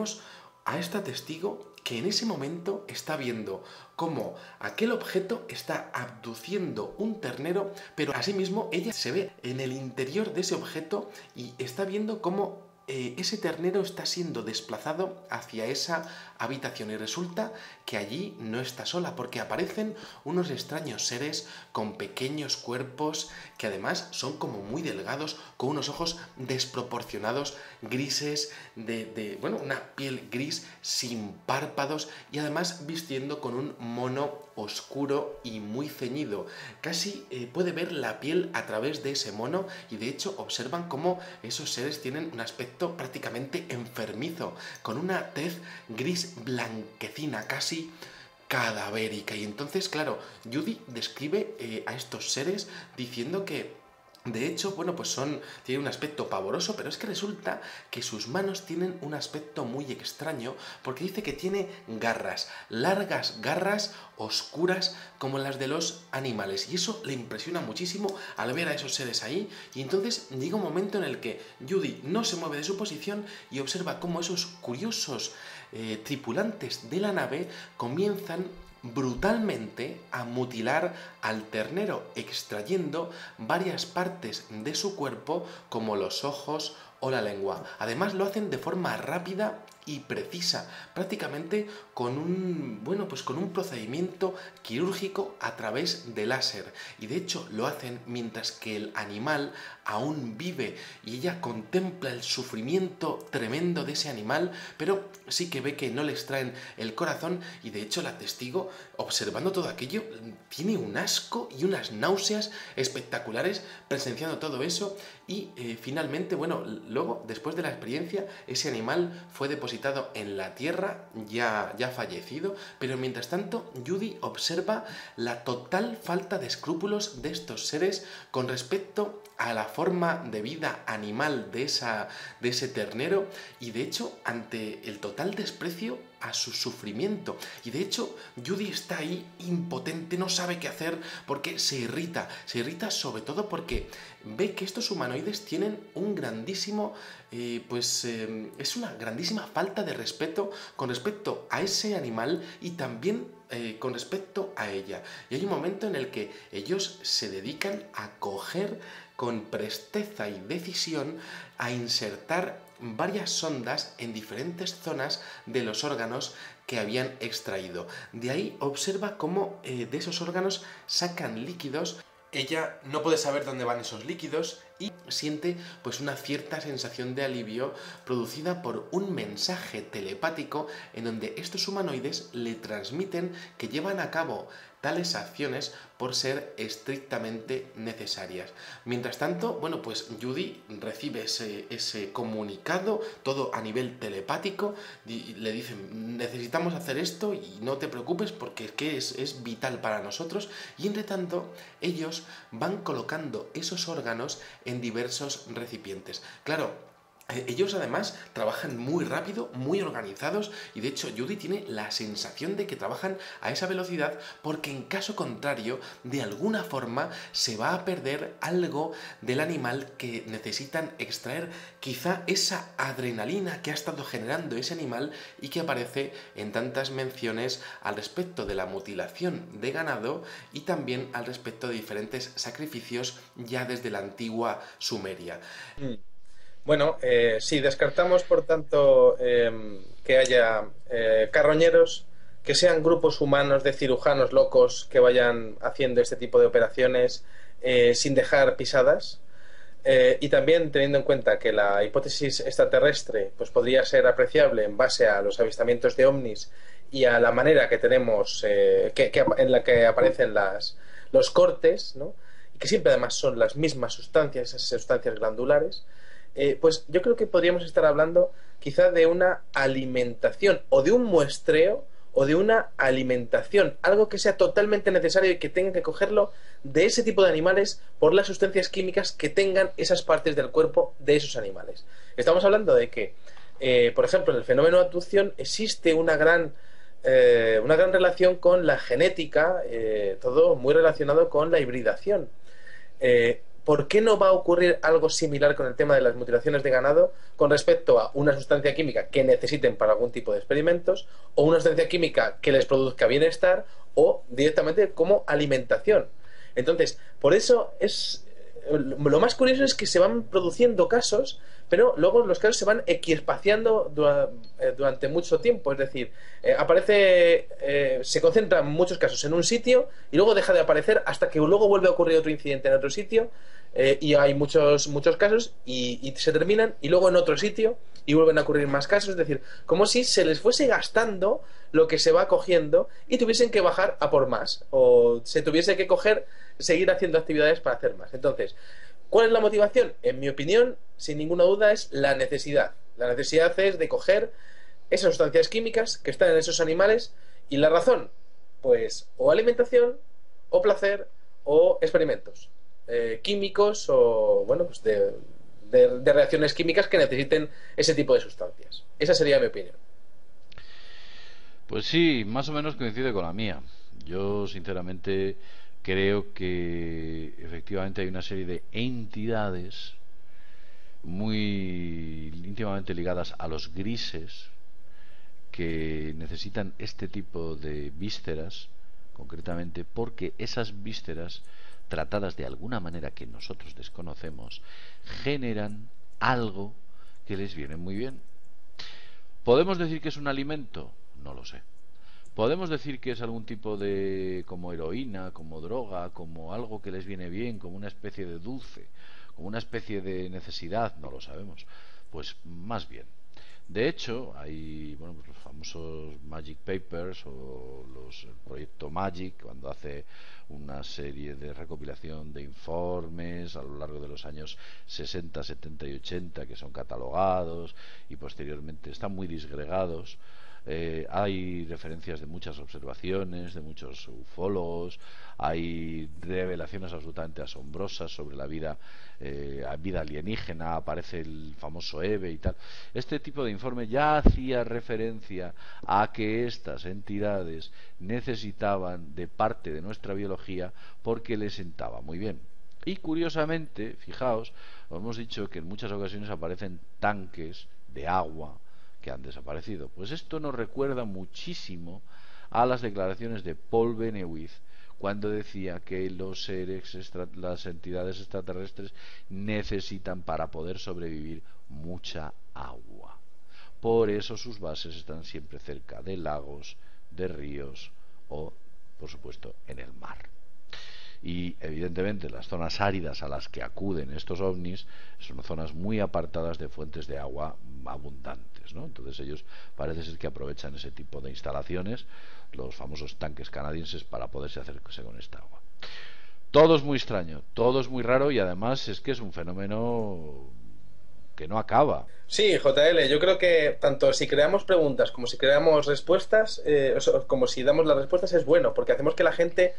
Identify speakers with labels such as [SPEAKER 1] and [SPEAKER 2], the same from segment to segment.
[SPEAKER 1] vemos a esta testigo que en ese momento está viendo cómo aquel objeto está abduciendo un ternero, pero asimismo ella se ve en el interior de ese objeto y está viendo cómo ese ternero está siendo desplazado hacia esa habitación, y resulta que allí no está sola, porque aparecen unos extraños seres con pequeños cuerpos que además son como muy delgados, con unos ojos desproporcionados, grises, bueno, una piel gris sin párpados, y además vistiendo con un mono oscuro y muy ceñido. Casi puede ver la piel a través de ese mono, y de hecho observan cómo esos seres tienen un aspecto prácticamente enfermizo, con una tez gris blanquecina, casi cadavérica. Y entonces, claro, Judy describe a estos seres diciendo que de hecho, bueno, pues tienen un aspecto pavoroso, pero es que resulta que sus manos tienen un aspecto muy extraño, porque dice que tiene garras, largas garras oscuras como las de los animales, y eso le impresiona muchísimo al ver a esos seres ahí. Y entonces llega un momento en el que Judy no se mueve de su posición y observa cómo esos curiosos tripulantes de la nave comienzan brutalmente a mutilar al ternero, extrayendo varias partes de su cuerpo como los ojos o la lengua. Además lo hacen de forma rápida y precisa, prácticamente con un procedimiento quirúrgico a través de láser. Y de hecho lo hacen mientras que el animal aún vive, y ella contempla el sufrimiento tremendo de ese animal, pero sí que ve que no le extraen el corazón, y de hecho la testigo, observando todo aquello, tiene un asco y unas náuseas espectaculares presenciando todo eso. Y finalmente, bueno, luego, después de la experiencia, ese animal fue depositado en la tierra, ya fallecido, pero mientras tanto Judy observa la total falta de escrúpulos de estos seres con respecto a la forma de vida animal de ese ternero, y de hecho ante el total desprecio a su sufrimiento. Y de hecho Judy está ahí impotente, no sabe qué hacer, porque se irrita sobre todo porque ve que estos humanoides tienen un grandísimo es una grandísima falta de respeto con respecto a ese animal y también con respecto a ella. Y hay un momento en el que ellos se dedican a coger con presteza y decisión, a insertar varias sondas en diferentes zonas de los órganos que habían extraído. De ahí observa cómo de esos órganos sacan líquidos. Ella no puede saber dónde van esos líquidos y siente pues una cierta sensación de alivio producida por un mensaje telepático en donde estos humanoides le transmiten que llevan a cabo tales acciones por ser estrictamente necesarias. Mientras tanto, bueno, pues Judy recibe ese comunicado, todo a nivel telepático, y le dicen, necesitamos hacer esto y no te preocupes porque es que es vital para nosotros. Y entre tanto, ellos van colocando esos órganos en diversos recipientes. Claro, ellos además trabajan muy rápido, muy organizados, y de hecho Judy tiene la sensación de que trabajan a esa velocidad porque en caso contrario, de alguna forma, se va a perder algo del animal que necesitan extraer, quizá esa adrenalina que ha estado generando ese animal y que aparece en tantas menciones al respecto de la mutilación de ganado y también al respecto de diferentes sacrificios ya desde la antigua Sumeria.
[SPEAKER 2] Bueno, sí, descartamos, por tanto, que haya carroñeros, que sean grupos humanos de cirujanos locos que vayan haciendo este tipo de operaciones sin dejar pisadas. Y también teniendo en cuenta que la hipótesis extraterrestre pues podría ser apreciable en base a los avistamientos de ovnis y a la manera que tenemos en la que aparecen los cortes, ¿no? Y que siempre además son las mismas sustancias, esas sustancias glandulares. Pues yo creo que podríamos estar hablando quizá de una alimentación o de un muestreo o de una alimentación, algo que sea totalmente necesario y que tengan que cogerlo de ese tipo de animales por las sustancias químicas que tengan esas partes del cuerpo de esos animales. Estamos hablando de que, por ejemplo, en el fenómeno de abducción existe una gran relación con la genética, todo muy relacionado con la hibridación. ¿por qué no va a ocurrir algo similar con el tema de las mutilaciones de ganado con respecto a una sustancia química que necesiten para algún tipo de experimentos, o una sustancia química que les produzca bienestar, o directamente como alimentación? Entonces, por eso lo más curioso es que se van produciendo casos, pero luego los casos se van equiespaciando durante mucho tiempo. Es decir, se concentran muchos casos en un sitio y luego deja de aparecer hasta que luego vuelve a ocurrir otro incidente en otro sitio, y hay muchos casos y se terminan, y luego en otro sitio y vuelven a ocurrir más casos. Es decir, como si se les fuese gastando lo que se va cogiendo y tuviesen que bajar a por más, o se tuviese que seguir haciendo actividades para hacer más. Entonces, ¿cuál es la motivación? En mi opinión, sin ninguna duda, es la necesidad. La necesidad es de coger esas sustancias químicas que están en esos animales. ¿Y la razón? Pues o alimentación, o placer, o experimentos químicos, o bueno, pues de reacciones químicas que necesiten ese tipo de sustancias. Esa sería mi opinión.
[SPEAKER 3] Pues sí, más o menos coincide con la mía. Yo, sinceramente, creo que efectivamente hay una serie de entidades muy íntimamente ligadas a los grises que necesitan este tipo de vísceras, concretamente porque esas vísceras, tratadas de alguna manera que nosotros desconocemos, generan algo que les viene muy bien. ¿Podemos decir que es un alimento? No lo sé. ¿Podemos decir que es algún tipo de, como heroína, como droga, como algo que les viene bien, como una especie de dulce, como una especie de necesidad? No lo sabemos. Pues más bien. De hecho, hay pues los famosos Magic Papers o el proyecto Magic, cuando hace una serie de recopilación de informes a lo largo de los años 60, 70 y 80 que son catalogados y posteriormente están muy disgregados. Hay referencias de muchas observaciones, de muchos ufólogos, hay revelaciones absolutamente asombrosas sobre la vida alienígena, aparece el famoso EVE y tal. Este tipo de informe ya hacía referencia a que estas entidades necesitaban de parte de nuestra biología porque les sentaba muy bien. Y curiosamente, fijaos, hemos dicho que en muchas ocasiones aparecen tanques de agua que han desaparecido. Pues esto nos recuerda muchísimo a las declaraciones de Paul Benewith cuando decía que las entidades extraterrestres necesitan para poder sobrevivir mucha agua. Por eso sus bases están siempre cerca de lagos, de ríos o, por supuesto, en el mar. Y evidentemente las zonas áridas a las que acuden estos ovnis son zonas muy apartadas de fuentes de agua abundantes, ¿no? Entonces ellos parece ser que aprovechan ese tipo de instalaciones, los famosos tanques canadienses, para poderse hacerse con esta agua. Todo es muy extraño, todo es muy raro, y además es que es un fenómeno que no acaba.
[SPEAKER 2] Sí, JL, yo creo que tanto si creamos preguntas como si creamos respuestas, como si damos las respuestas, es bueno, porque hacemos que la gente,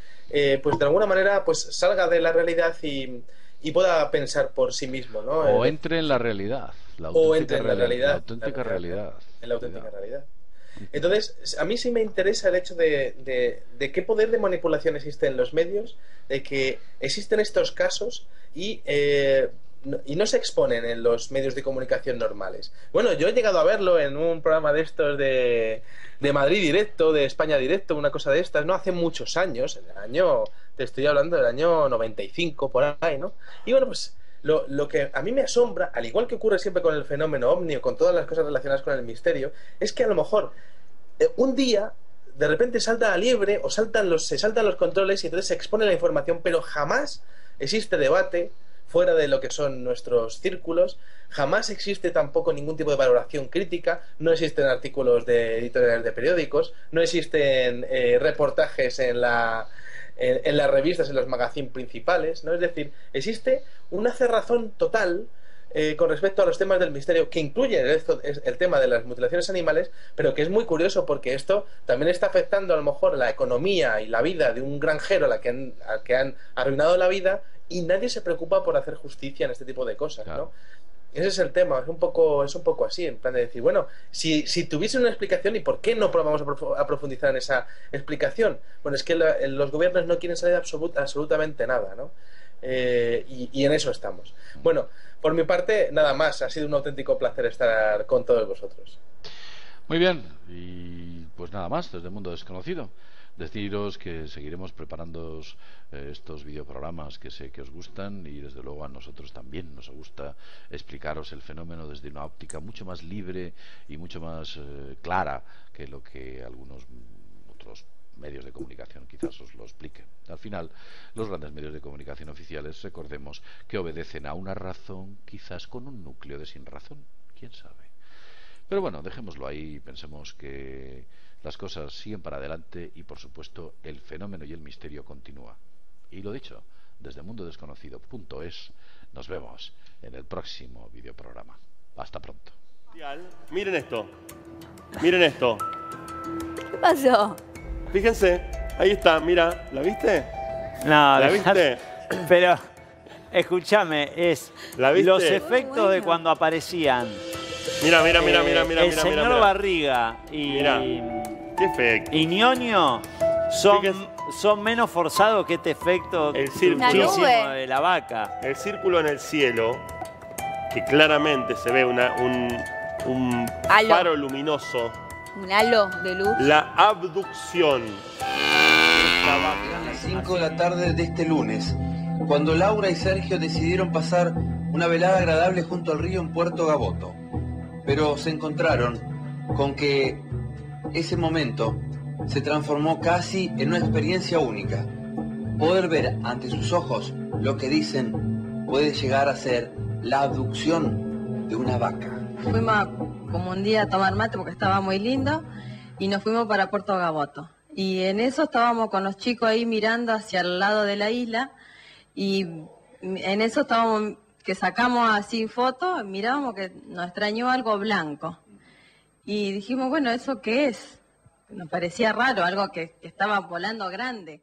[SPEAKER 2] pues de alguna manera, pues salga de la realidad y pueda pensar por sí mismo, ¿no?
[SPEAKER 3] O entre en la realidad,
[SPEAKER 2] o entre en la realidad,
[SPEAKER 3] la auténtica realidad.
[SPEAKER 2] En la auténtica realidad. Entonces, a mí sí me interesa el hecho de qué poder de manipulación existe en los medios, de que existen estos casos y no se exponen en los medios de comunicación normales. Bueno, yo he llegado a verlo en un programa de estos de Madrid Directo, de España Directo, una cosa de estas, ¿no? Hace muchos años, te estoy hablando del año 95, por ahí, ¿no? Y bueno, pues lo que a mí me asombra, al igual que ocurre siempre con el fenómeno ovni o con todas las cosas relacionadas con el misterio, es que a lo mejor un día de repente salta la liebre o se saltan los controles y entonces se expone la información, pero jamás existe debate fuera de lo que son nuestros círculos, jamás existe tampoco ningún tipo de valoración crítica, no existen artículos de editoriales de periódicos, no existen reportajes en las revistas, en los magazines principales, ¿no? Es decir, existe una cerrazón total con respecto a los temas del misterio, que incluye el tema de las mutilaciones animales, pero que es muy curioso porque esto también está afectando a lo mejor la economía y la vida de un granjero al que han arruinado la vida, y nadie se preocupa por hacer justicia en este tipo de cosas, ¿no? Claro. Ese es el tema, es un poco así, en plan de decir, bueno, si tuviese una explicación, ¿y por qué no vamos a profundizar en esa explicación? Bueno, es que los gobiernos no quieren saber absolutamente nada, ¿no? y en eso estamos. Bueno, por mi parte, nada más. Ha sido un auténtico placer estar con todos vosotros.
[SPEAKER 3] Muy bien, y pues nada más desde el Mundo Desconocido. Deciros que seguiremos preparando estos videoprogramas que sé que os gustan, y desde luego a nosotros también nos gusta explicaros el fenómeno desde una óptica mucho más libre y mucho más clara que lo que algunos otros medios de comunicación quizás os lo expliquen. Al final, los grandes medios de comunicación oficiales, recordemos que obedecen a una razón, quizás con un núcleo de sinrazón, quién sabe. Pero bueno, dejémoslo ahí y pensemos que las cosas siguen para adelante y, por supuesto, el fenómeno y el misterio continúa. Y lo dicho, desde mundodesconocido.es nos vemos en el próximo videoprograma. Hasta pronto.
[SPEAKER 4] Miren esto. Miren esto.
[SPEAKER 5] ¿Qué pasó?
[SPEAKER 4] Fíjense, ahí está, mira, ¿la viste?
[SPEAKER 6] No,
[SPEAKER 4] ¿La viste?
[SPEAKER 6] Pero, escúchame, es
[SPEAKER 4] ¿La viste?
[SPEAKER 6] los efectos de cuando aparecían.
[SPEAKER 4] Mira,
[SPEAKER 6] el señor Barriga y
[SPEAKER 4] Mira, qué efecto.
[SPEAKER 6] y Ñoño son menos forzados que este efecto
[SPEAKER 4] El círculo.
[SPEAKER 6] truchísimo
[SPEAKER 5] La nube.
[SPEAKER 6] de la vaca.
[SPEAKER 4] El círculo en el cielo, que claramente se ve un
[SPEAKER 5] Halo.
[SPEAKER 4] faro luminoso.
[SPEAKER 5] Un halo de luz.
[SPEAKER 4] La abducción.
[SPEAKER 7] Eran las 5 de la tarde de este lunes, cuando Laura y Sergio decidieron pasar una velada agradable junto al río en Puerto Gaboto. Pero se encontraron con que ese momento se transformó casi en una experiencia única. Poder ver ante sus ojos lo que dicen puede llegar a ser la abducción de una vaca.
[SPEAKER 8] Fuimos como un día a tomar mate porque estaba muy lindo y nos fuimos para Puerto Gaboto. Y en eso estábamos con los chicos ahí mirando hacia el lado de la isla y en eso estábamos, que sacamos así fotos, mirábamos que nos extrañó algo blanco. Y dijimos, bueno, ¿eso qué es? Nos parecía raro, algo que estaba volando grande.